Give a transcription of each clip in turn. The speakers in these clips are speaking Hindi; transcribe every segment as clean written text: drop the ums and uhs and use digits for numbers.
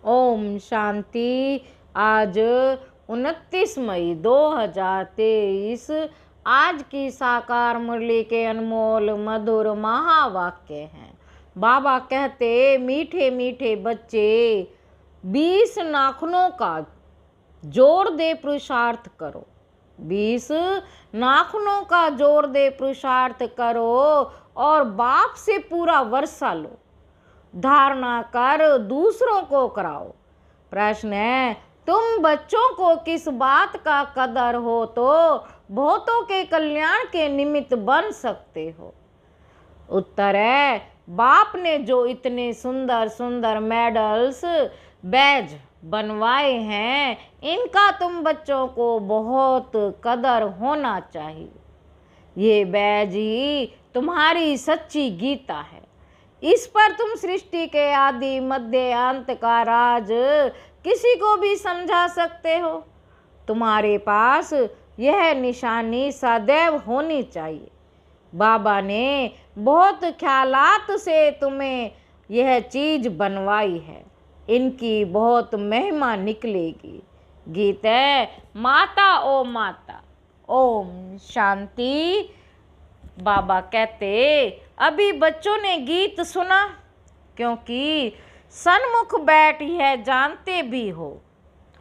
ओम शांति। आज 29 मई 2023 आज की साकार मुरली के अनमोल मधुर महावाक्य हैं। बाबा कहते, मीठे मीठे बच्चे 20 नाखूनों का जोर दे पुरुषार्थ करो। 20 नाखूनों का जोर दे पुरुषार्थ करो और बाप से पूरा वर्षा लो। धारणा कर दूसरों को कराओ। प्रश्न है, तुम बच्चों को किस बात का कदर हो तो बहुतों के कल्याण के निमित्त बन सकते हो। उत्तर है, बाप ने जो इतने सुंदर सुंदर मेडल्स बैज बनवाए हैं, इनका तुम बच्चों को बहुत कदर होना चाहिए। ये बैज ही तुम्हारी सच्ची गीता है। इस पर तुम सृष्टि के आदि मध्य अंत का राज किसी को भी समझा सकते हो। तुम्हारे पास यह निशानी सदैव होनी चाहिए। बाबा ने बहुत ख्यालात से तुम्हें यह चीज बनवाई है। इनकी बहुत महिमा निकलेगी। गीत है, माता ओ माता। ओम शांति। बाबा कहते, अभी बच्चों ने गीत सुना, क्योंकि सन्मुख बैठ यह जानते भी हो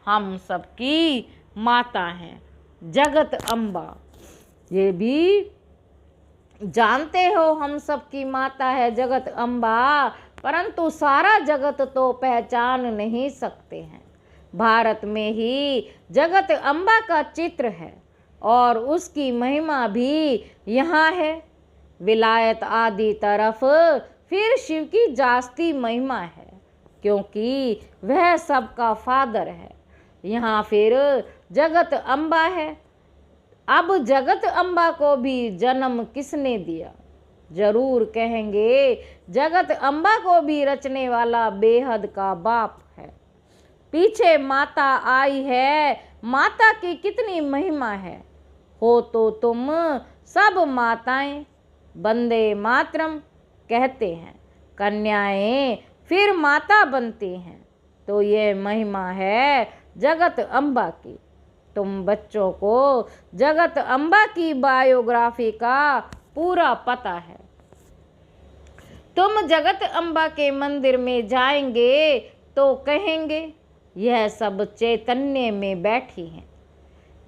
हम सबकी माता हैं जगत अम्बा। ये भी जानते हो हम सबकी माता है जगत अम्बा, परंतु सारा जगत तो पहचान नहीं सकते हैं। भारत में ही जगत अम्बा का चित्र है और उसकी महिमा भी यहाँ है। विलायत आदि तरफ फिर शिव की जास्ती महिमा है, क्योंकि वह सबका फादर है। यहाँ फिर जगत अम्बा है। अब जगत अम्बा को भी जन्म किसने दिया? जरूर कहेंगे, जगत अम्बा को भी रचने वाला बेहद का बाप है। पीछे माता आई है, माता की कितनी महिमा है। हो तो तुम सब माताएं वंदे मातरम कहते हैं, कन्याएं फिर माता बनती हैं। तो ये महिमा है जगत अम्बा की। तुम बच्चों को जगत अम्बा की बायोग्राफी का पूरा पता है। तुम जगत अम्बा के मंदिर में जाएंगे तो कहेंगे, यह सब चैतन्य में बैठी हैं।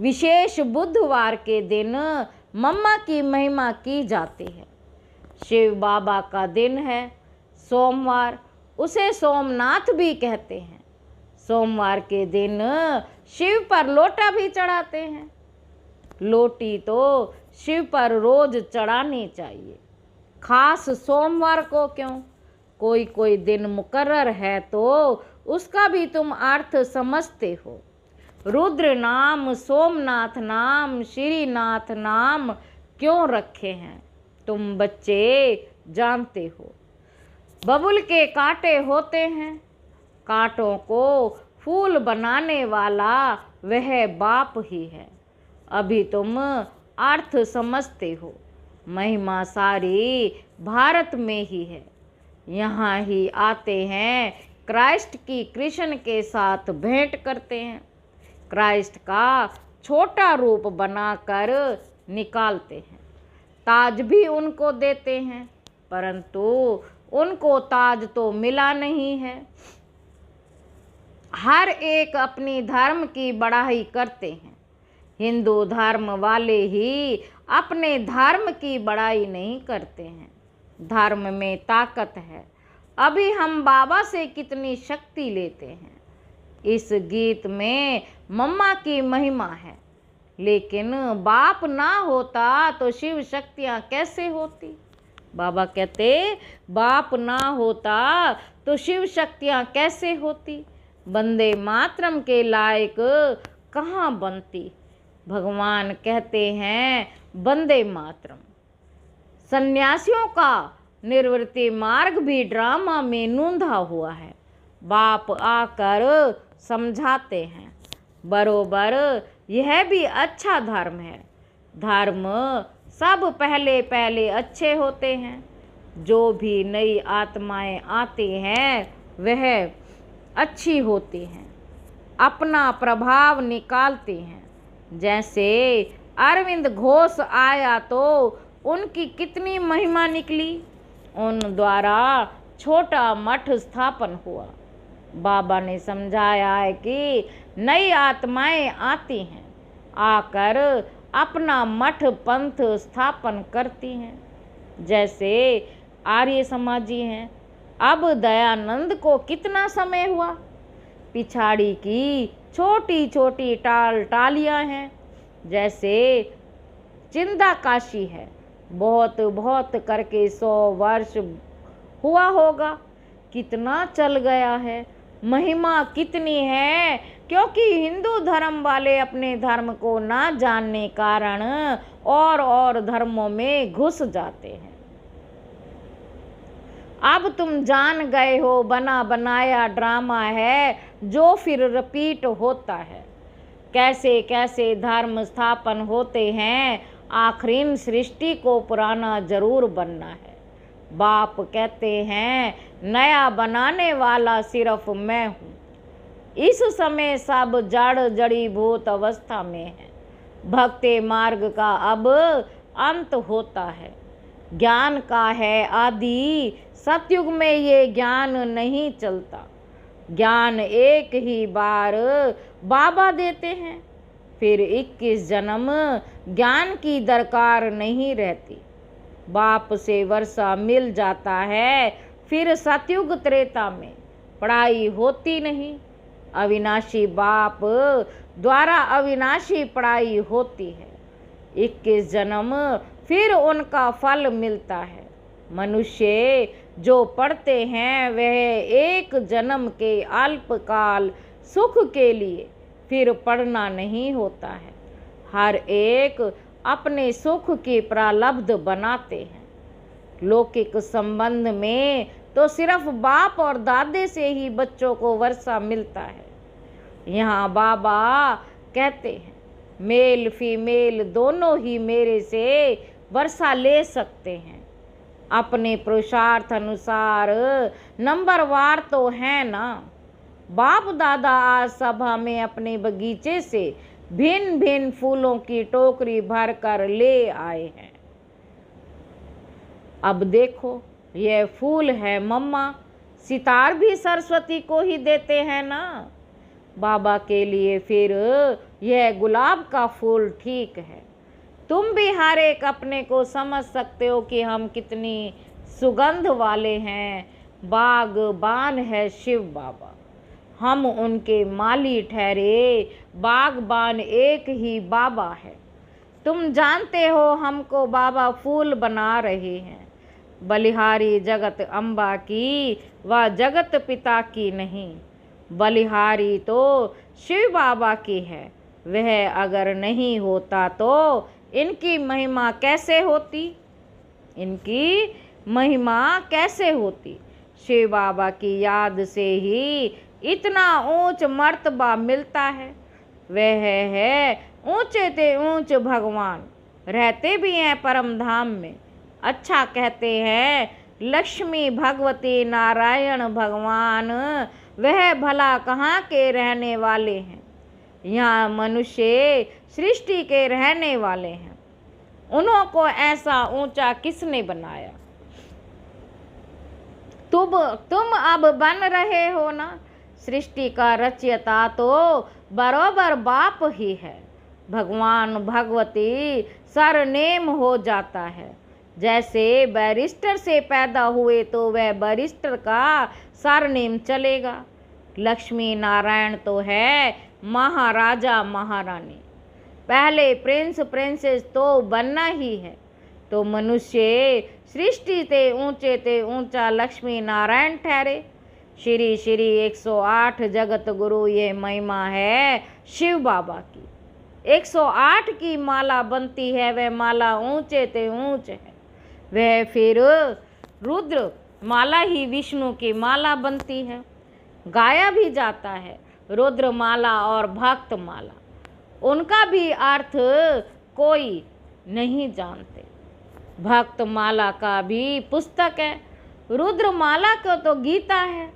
विशेष बुधवार के दिन मम्मा की महिमा की जाती है। शिव बाबा का दिन है सोमवार, उसे सोमनाथ भी कहते हैं। सोमवार के दिन शिव पर लोटा भी चढ़ाते हैं। लोटी तो शिव पर रोज चढ़ानी चाहिए, खास सोमवार को क्यों? कोई कोई दिन मुकर्रर है तो उसका भी तुम अर्थ समझते हो। रुद्र नाम, सोमनाथ नाम, श्रीनाथ नाम क्यों रखे हैं तुम बच्चे जानते हो। बबुल के कांटे होते हैं, कांटों को फूल बनाने वाला वह बाप ही है। अभी तुम अर्थ समझते हो। महिमा सारी भारत में ही है। यहाँ ही आते हैं, क्राइस्ट की कृष्ण के साथ भेंट करते हैं। क्राइस्ट का छोटा रूप बनाकर निकालते हैं। ताज भी उनको देते हैं, परंतु उनको ताज तो मिला नहीं है। हर एक अपनी धर्म की बड़ाई करते हैं। हिंदू धर्म वाले ही अपने धर्म की बड़ाई नहीं करते हैं। धर्म में ताकत है। अभी हम बाबा से कितनी शक्ति लेते हैं। इस गीत में मम्मा की महिमा है, लेकिन बाप ना होता तो शिव शक्तियाँ कैसे होती? बाबा कहते, बाप ना होता तो शिव शक्तियाँ कैसे होती? वंदे मातरम के लायक कहाँ बनती? भगवान कहते हैं, वंदे मातरम। सन्यासियों का निर्वृत्ति मार्ग भी ड्रामा में नूंधा हुआ है। बाप आकर समझाते हैं, बरोबर यह भी अच्छा धर्म है। धर्म सब पहले पहले अच्छे होते हैं। जो भी नई आत्माएं आती हैं वह अच्छी होती हैं, अपना प्रभाव निकालती हैं। जैसे अरविंद घोष आया तो उनकी कितनी महिमा निकली, उन द्वारा छोटा मठ स्थापन हुआ। बाबा ने समझाया है कि नई आत्माएं आती हैं, आकर अपना मठ पंथ स्थापन करती हैं। जैसे आर्य समाजी हैं। अब दयानंद को कितना समय हुआ, पिछाड़ी की छोटी छोटी टालियां हैं। जैसे चिंदा काशी है, बहुत बहुत करके 100 वर्ष हुआ होगा, कितना चल गया है, महिमा कितनी है। क्योंकि हिंदू धर्म वाले अपने धर्म को ना जानने कारण और धर्मों में घुस जाते हैं। अब तुम जान गए हो, बना बनाया ड्रामा है जो फिर रिपीट होता है। कैसे कैसे धर्म स्थापन होते हैं, आखिर सृष्टि को पुराना जरूर बनना है। बाप कहते हैं नया बनाने वाला सिर्फ मैं हूँ। इस समय सब जड़ जड़ी भूत अवस्था में है। भक्ति मार्ग का अब अंत होता है, ज्ञान का है आदि। सतयुग में ये ज्ञान नहीं चलता। ज्ञान एक ही बार बाबा देते हैं, फिर 21 जन्म ज्ञान की दरकार नहीं रहती। बाप से वर्षा मिल जाता है, फिर सतयुग त्रेता में पढ़ाई होती नहीं। अविनाशी बाप द्वारा अविनाशी पढ़ाई होती है। 21 जन्म फिर उनका फल मिलता है। मनुष्य जो पढ़ते हैं वह एक जन्म के अल्पकाल सुख के लिए, फिर पढ़ना नहीं होता है। हर एक अपने सुख की प्रारब्ध बनाते हैं। लौकिक संबंध में तो सिर्फ बाप और दादे से ही बच्चों को वर्षा मिलता है। यहाँ बाबा कहते हैं मेल फीमेल दोनों ही मेरे से वर्षा ले सकते हैं। अपने पुरुषार्थ अनुसार नंबरवार तो है ना। बाप दादा आज सभा में अपने बगीचे से भिन्न भिन्न फूलों की टोकरी भर कर ले आए हैं। अब देखो यह फूल है मम्मा, सितार भी सरस्वती को ही देते हैं ना बाबा के लिए। फिर यह गुलाब का फूल ठीक है। तुम भी हर एक अपने को समझ सकते हो कि हम कितनी सुगंध वाले हैं। बागबान है शिव बाबा, हम उनके माली ठहरे। बागबान एक ही बाबा है। तुम जानते हो हमको बाबा फूल बना रहे हैं। बलिहारी जगत अम्बा की व जगत पिता की नहीं, बलिहारी तो शिव बाबा की है। वह अगर नहीं होता तो इनकी महिमा कैसे होती, इनकी महिमा कैसे होती। शिव बाबा की याद से ही इतना ऊंच मर्तबा मिलता है। वह है ऊंचे ते ऊंच भगवान, रहते भी हैं परम धाम में। अच्छा कहते हैं लक्ष्मी भगवती नारायण भगवान, वह भला कहाँ के रहने वाले हैं। यहाँ मनुष्य सृष्टि के रहने वाले हैं। उन्हों को ऐसा ऊंचा किसने बनाया। तुम अब बन रहे हो ना। सृष्टि का रचयिता तो बरोबर बाप ही है। भगवान भगवती सरनेम हो जाता है। जैसे बैरिस्टर से पैदा हुए तो वह बैरिस्टर का सरनेम चलेगा। लक्ष्मी नारायण तो है महाराजा महारानी, पहले प्रिंस प्रिंसेस तो बनना ही है। तो मनुष्य सृष्टि ते ऊंचा लक्ष्मी नारायण ठहरे। श्री श्री 108 जगत गुरु ये महिमा है शिव बाबा की। 108 की माला बनती है, वह माला ऊंचे ते ऊंच है। वह फिर रुद्र माला ही विष्णु की माला बनती है। गाया भी जाता है रुद्र माला और भक्त माला, उनका भी अर्थ कोई नहीं जानते। भक्त माला का भी पुस्तक है, रुद्र माला का तो गीता है।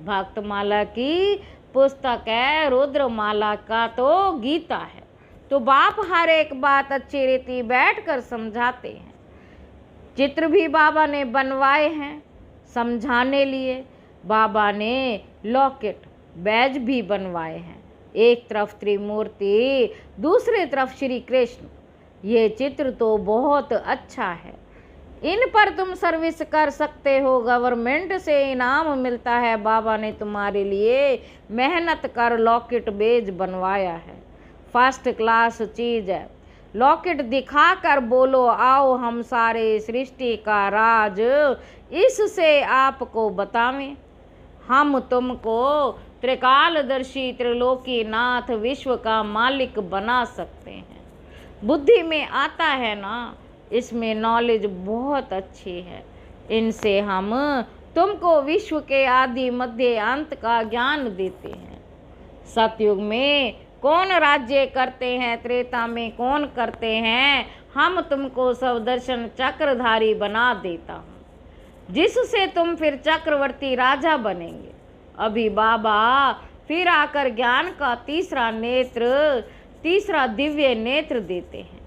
भक्तमाला की पुस्तक है, रुद्रमाला का तो गीता है। तो बाप हर एक बात अच्छी रीति बैठ कर समझाते हैं। चित्र भी बाबा ने बनवाए हैं समझाने लिए। बाबा ने लॉकेट बैज भी बनवाए हैं, एक तरफ त्रिमूर्ति, दूसरी तरफ श्री कृष्ण। ये चित्र तो बहुत अच्छा है, इन पर तुम सर्विस कर सकते हो, गवर्नमेंट से इनाम मिलता है। बाबा ने तुम्हारे लिए मेहनत कर लॉकेट बेज बनवाया है, फर्स्ट क्लास चीज़ है। लॉकेट दिखा कर बोलो, आओ हम सारे सृष्टि का राज इससे आपको बतावें। हम तुमको त्रिकालदर्शी, त्रिलोकी नाथ, विश्व का मालिक बना सकते हैं। बुद्धि में आता है ना, इसमें नॉलेज बहुत अच्छी है। इनसे हम तुमको विश्व के आदि मध्य अंत का ज्ञान देते हैं। सतयुग में कौन राज्य करते हैं, त्रेता में कौन करते हैं, हम तुमको सब दर्शन चक्रधारी बना देता हूँ, जिससे तुम फिर चक्रवर्ती राजा बनेंगे। अभी बाबा फिर आकर ज्ञान का तीसरा नेत्र, तीसरा दिव्य नेत्र देते हैं।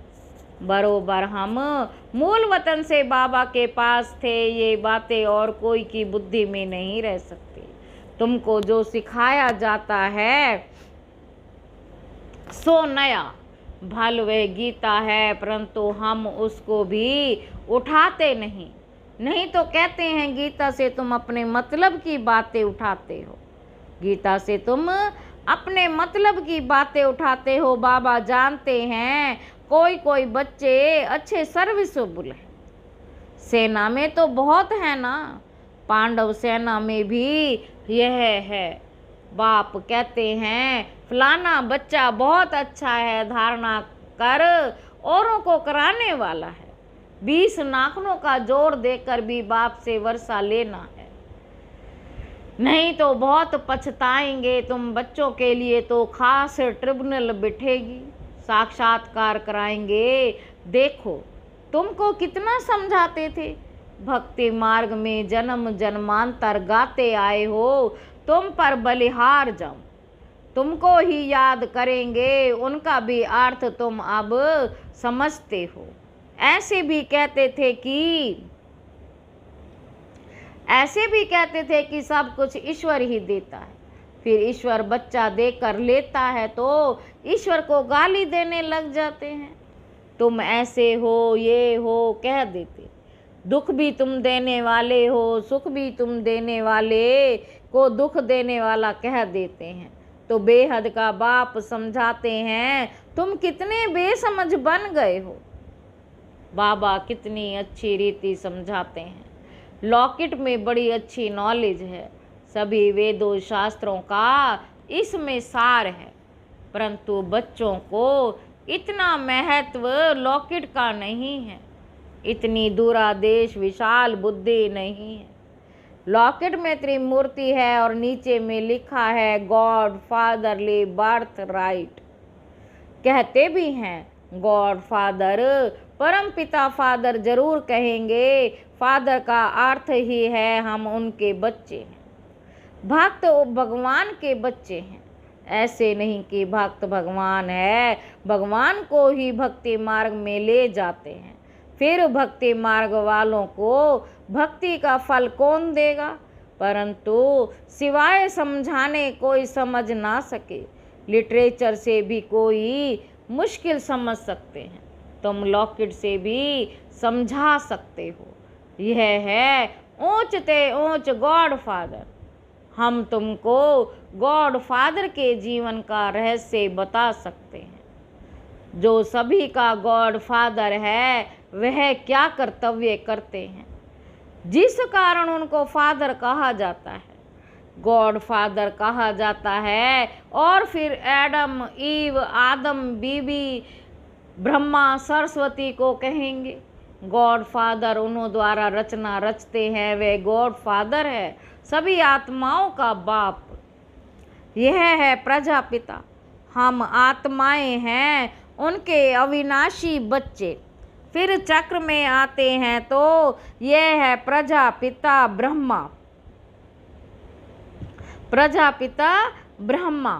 बरोबर हम मूल वतन से बाबा के पास थे, ये बातें और कोई की बुद्धि में नहीं रह सकती। तुमको जो सिखाया जाता है सो नया भल वे गीता है, परंतु हम उसको भी उठाते नहीं तो कहते हैं गीता से तुम अपने मतलब की बातें उठाते हो, गीता से तुम अपने मतलब की बातें उठाते हो। बाबा जानते हैं कोई बच्चे अच्छे सर्विसेबल हैं, सेना में तो बहुत है ना, पांडव सेना में भी यह है। बाप कहते हैं फलाना बच्चा बहुत अच्छा है, धारणा कर औरों को कराने वाला है। 20 नाखनों का जोर देकर भी बाप से वर्षा लेना है, नहीं तो बहुत पछताएंगे। तुम बच्चों के लिए तो खास ट्रिब्यूनल बिठेगी, साक्षात्कार कराएंगे। देखो तुमको कितना समझाते थे, भक्ति मार्ग में जन्म जन्मांतर गाते आए हो, तुम पर बलिहार जाऊं, तुमको ही याद करेंगे, उनका भी अर्थ तुम अब समझते हो। ऐसे भी कहते थे कि सब कुछ ईश्वर ही देता है, फिर ईश्वर बच्चा देकर लेता है तो ईश्वर को गाली देने लग जाते हैं। तुम ऐसे हो, ये हो कह देते, दुख भी तुम देने वाले हो, सुख भी तुम देने वाले को दुख देने वाला कह देते हैं। तो बेहद का बाप समझाते हैं तुम कितने बेसमझ बन गए हो। बाबा कितनी अच्छी रीति समझाते हैं। लॉकेट में बड़ी अच्छी नॉलेज है, सभी वेदों शास्त्रों का इसमें सार है, परंतु बच्चों को इतना महत्व लॉकेट का नहीं है, इतनी दूरादेश विशाल बुद्धि नहीं है। लॉकेट में त्रिमूर्ति है और नीचे में लिखा है गॉड फादरली बर्थ राइट। कहते भी हैं गॉड फादर, परम पिता फादर जरूर कहेंगे, फादर का अर्थ ही है हम उनके बच्चे हैं, भक्त भगवान के बच्चे हैं। ऐसे नहीं कि भक्त भगवान है, भगवान को ही भक्ति मार्ग में ले जाते हैं। फिर भक्ति मार्ग वालों को भक्ति का फल कौन देगा, परंतु सिवाय समझाने कोई समझ ना सके। लिटरेचर से भी कोई मुश्किल समझ सकते हैं, तुम लॉकेट से भी समझा सकते हो। यह है ऊंचते ऊंच गॉड फादर। हम तुमको गॉड फादर के जीवन का रहस्य बता सकते हैं। जो सभी का गॉड फादर है वह क्या कर्तव्य करते हैं, जिस कारण उनको फादर कहा जाता है, गॉड फादर कहा जाता है। और फिर एडम ईव, आदम बीबी, ब्रह्मा सरस्वती को कहेंगे गॉड फादर। उन्हों द्वारा रचना रचते हैं, वे गॉड फादर है, सभी आत्माओं का बाप। यह है प्रजापिता, हम आत्माएं हैं उनके अविनाशी बच्चे। फिर चक्र में आते हैं तो यह है प्रजापिता ब्रह्मा। प्रजापिता ब्रह्मा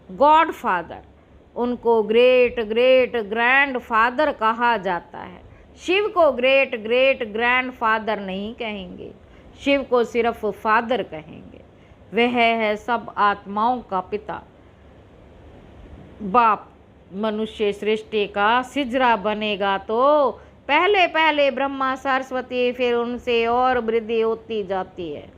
गॉड फादर, उनको ग्रेट ग्रेट ग्रैंड फादर कहा जाता है। शिव को ग्रेट ग्रेट ग्रैंड फादर नहीं कहेंगे, शिव को सिर्फ फादर कहेंगे। वह है सब आत्माओं का पिता, बाप। मनुष्य सृष्टि का सिजरा बनेगा तो पहले पहले ब्रह्मा सरस्वती, फिर उनसे और वृद्धि होती जाती है।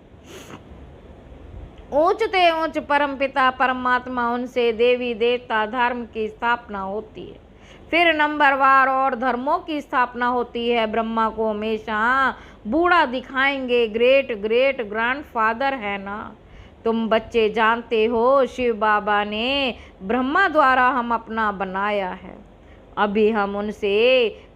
ऊंचते ऊंच परमपिता परमात्मा, उनसे देवी देवता धर्म की स्थापना होती है। फिर नंबरवार और धर्मों की स्थापना होती है। ब्रह्मा को हमेशा बूढ़ा दिखाएंगे, ग्रेट ग्रेट ग्रैंड फादर है ना। तुम बच्चे जानते हो शिव बाबा ने ब्रह्मा द्वारा हम अपना बनाया है। अभी हम उनसे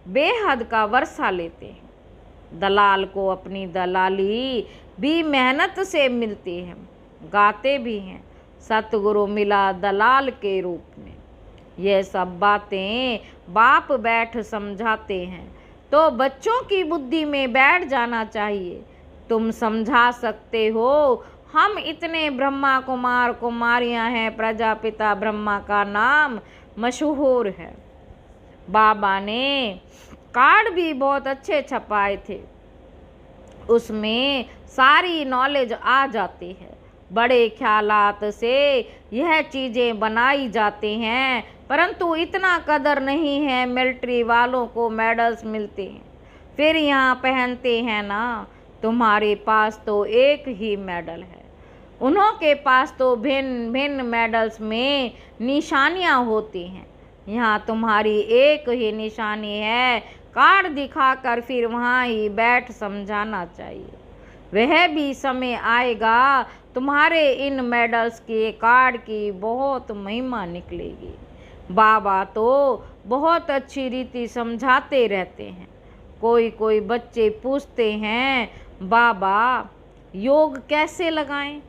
बेहद का वर्षा लेते हैं। दलाल को अपनी दलाली भी मेहनत से मिलती है, गाते भी हैं सतगुरु मिला दलाल के रूप में। यह सब बातें बाप बैठ समझाते हैं तो बच्चों की बुद्धि में बैठ जाना चाहिए। तुम समझा सकते हो, हम इतने ब्रह्मा कुमार कुमारियां हैं, प्रजापिता ब्रह्मा का नाम मशहूर है। बाबा ने कार्ड भी बहुत अच्छे छपाए थे, उसमें सारी नॉलेज आ जाती है। बड़े ख्यालात से यह चीज़ें बनाई जाती हैं, परंतु इतना कदर नहीं है। मिलिट्री वालों को मेडल्स मिलते हैं, फिर यहाँ पहनते हैं ना। तुम्हारे पास तो एक ही मेडल है, उन्हों के पास तो भिन्न भिन्न मेडल्स में निशानियाँ होती हैं। यहाँ तुम्हारी एक ही निशानी है। कार्ड दिखाकर फिर वहाँ ही बैठ समझाना चाहिए। वह भी समय आएगा तुम्हारे इन मेडल्स के कार्ड की बहुत महिमा निकलेगी। बाबा तो बहुत अच्छी रीति समझाते रहते हैं। कोई कोई बच्चे पूछते हैं, बाबा योग कैसे लगाएं?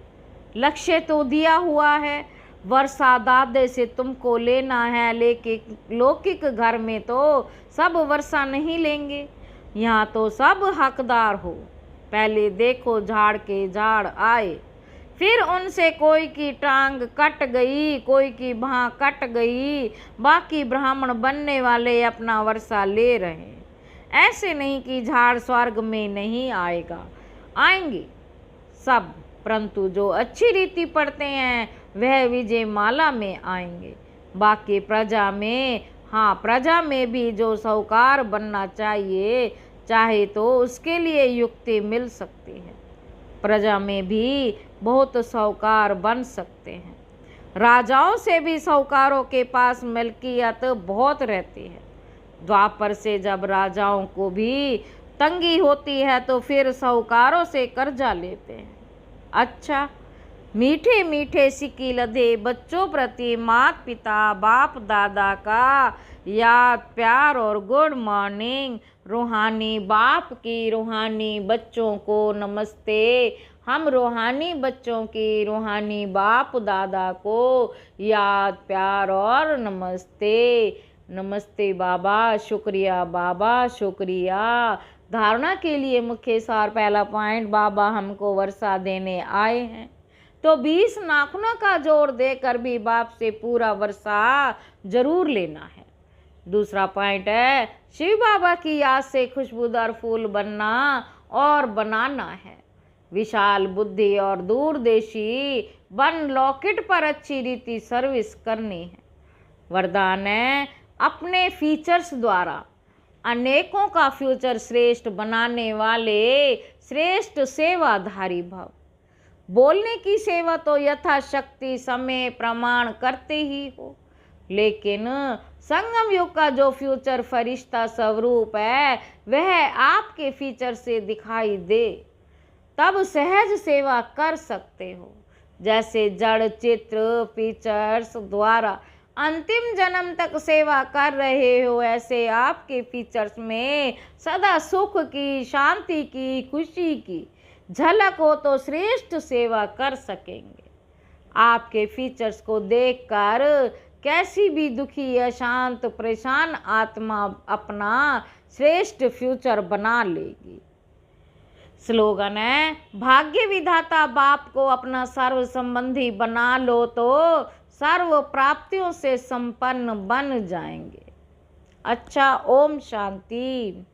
लक्ष्य तो दिया हुआ है, वर्षा दादे से तुमको लेना है, लेकिन लौकिक घर में तो सब वर्षा नहीं लेंगे। यहाँ तो सब हकदार हो। पहले देखो झाड़ के झाड़ आए, फिर उनसे कोई की टांग कट गई, कोई की बाँह कट गई, बाकी ब्राह्मण बनने वाले अपना वर्षा ले रहे हैं। ऐसे नहीं कि झाड़ स्वर्ग में नहीं आएगा, आएंगे सब, परंतु जो अच्छी रीति पढ़ते हैं वह विजय माला में आएंगे। बाकी प्रजा में, हाँ प्रजा में भी जो साहूकार बनना चाहिए, चाहे तो उसके लिए युक्ति मिल सकती है। प्रजा में भी बहुत साहूकार बन सकते हैं। राजाओं से भी साहूकारों के पास मिल्कियत बहुत रहती है। द्वापर से जब राजाओं को भी तंगी होती है तो फिर साहूकारों से कर्जा लेते हैं। अच्छा, मीठे मीठे सिक्की लदे बच्चों प्रति माता पिता बाप दादा का याद प्यार और गुड मॉर्निंग। रूहानी बाप की रूहानी बच्चों को नमस्ते। हम रूहानी बच्चों की रूहानी बाप दादा को याद प्यार और नमस्ते। नमस्ते बाबा, शुक्रिया बाबा, शुक्रिया। धारणा के लिए मुख्य सार, पहला पॉइंट, बाबा हमको वर्षा देने आए हैं तो 20 नाखूनों का जोर देकर भी बाप से पूरा वर्षा जरूर लेना है। दूसरा पॉइंट है, शिव बाबा की याद से खुशबूदार फूल बनना और बनाना है। विशाल बुद्धि और दूरदेशी बन लॉकेट पर अच्छी रीति सर्विस करनी है। वरदान है, अपने फीचर्स द्वारा अनेकों का फ्यूचर श्रेष्ठ बनाने वाले श्रेष्ठ सेवाधारी भव। बोलने की सेवा तो यथाशक्ति समय प्रमाण करते ही हो, लेकिन संगम युग का जो फ्यूचर फरिश्ता स्वरूप है वह आपके फीचर से दिखाई दे, तब सहज सेवा कर सकते हो। जैसे जड़ चित्र फीचर्स द्वारा अंतिम जन्म तक सेवा कर रहे हो, ऐसे आपके फीचर्स में सदा सुख की, शांति की, खुशी की झलक हो तो श्रेष्ठ सेवा कर सकेंगे। आपके फीचर्स को देखकर कैसी भी दुखी, अशांत, परेशान आत्मा अपना श्रेष्ठ फ्यूचर बना लेगी। स्लोगन है, भाग्य विधाता बाप को अपना सर्व संबंधी बना लो तो सर्व प्राप्तियों से संपन्न बन जाएंगे। अच्छा, ओम शांति।